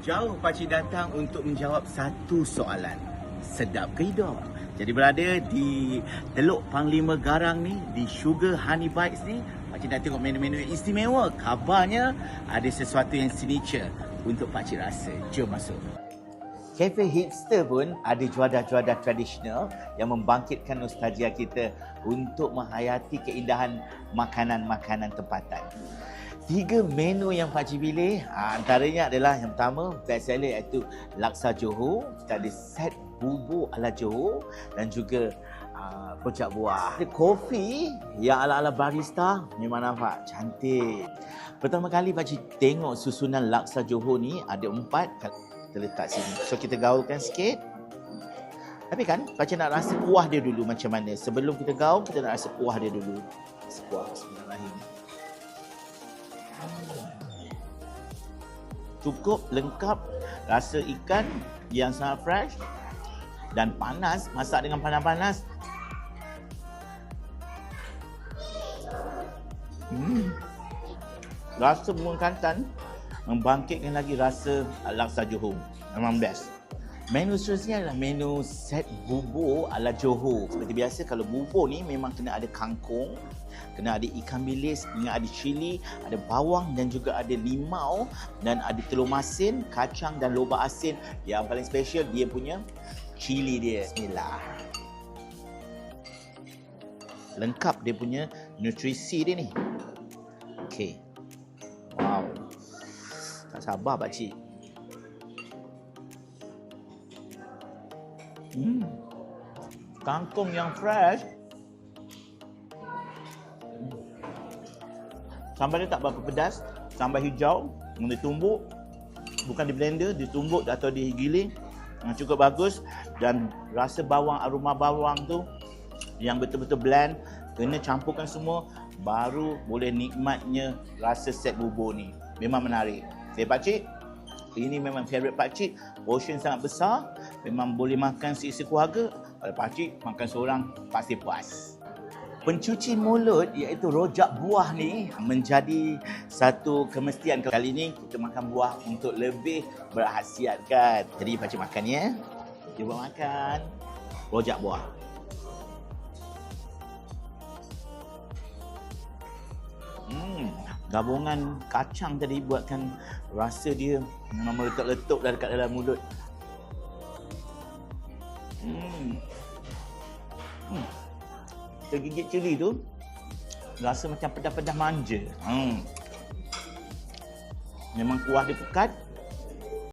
Jauh pakcik datang untuk menjawab satu soalan. Sedap ke hidup? Jadi berada di Teluk Panglima Garang ni, di Sugar Honey Bites ni, pakcik nak tengok menu-menu yang istimewa. Kabarnya ada sesuatu yang signature untuk pakcik rasa. Jom masuk. Cafe hipster pun ada juadah-juadah tradisional yang membangkitkan nostalgia kita untuk menghayati keindahan makanan-makanan tempatan. 3 menu yang pakcik pilih, antaranya adalah yang pertama, best seller iaitu laksa Johor. Kita ada set bubur ala Johor dan juga rojak buah. Ada kopi yang ala-ala barista, memang nampak cantik. Pertama kali pakcik tengok susunan laksa Johor ni ada 4, kita letak sini. So kita gaulkan sikit. Tapi kan pakcik nak rasa kuah dia dulu macam mana. Sebelum kita gaul, kita nak rasa kuah dia dulu. Kuah, bismillahirrahmanirrahim. Cukup lengkap, rasa ikan yang sangat fresh dan panas, masak dengan panas-panas. Rasa bumbu kantan membangkitkan lagi rasa laksa Johor. Memang best. Menu seterusnya adalah menu set bubur ala Johor. Seperti biasa, kalau bubur ni memang kena ada kangkung, kena ada ikan bilis, kena ada cili, ada bawang dan juga ada limau dan ada telur masin, kacang dan lobak asin. Yang paling special dia punya cili dia. Bismillah. Lengkap dia punya nutrisi dia ni. Okey. Wow. Tak sabar pakcik. Kangkung yang fresh. Sambal dia tak berapa pedas. Sambal hijau yang ditumbuk, bukan di blender, ditumbuk atau digiling. Cukup bagus. Dan rasa bawang, aroma bawang tu yang betul-betul blend, kena campurkan semua, baru boleh nikmatnya rasa set bubur ni. Memang menarik. Saya pakcik, ini memang favourite pakcik. Portion sangat besar, memang boleh makan seisi keluarga. Kalau pakcik makan seorang pasti puas. Pencuci mulut iaitu rojak buah ni menjadi satu kemestian. Kali ini kita makan buah untuk lebih berkhasiat kan. Jadi pakcik makan ya. Cuba makan rojak buah. Gabungan kacang tadi buatkan rasa dia memang meletup-letup dah dekat dalam mulut. Tergigit cili tu rasa macam pedas-pedas manja. Memang kuah dia pekat,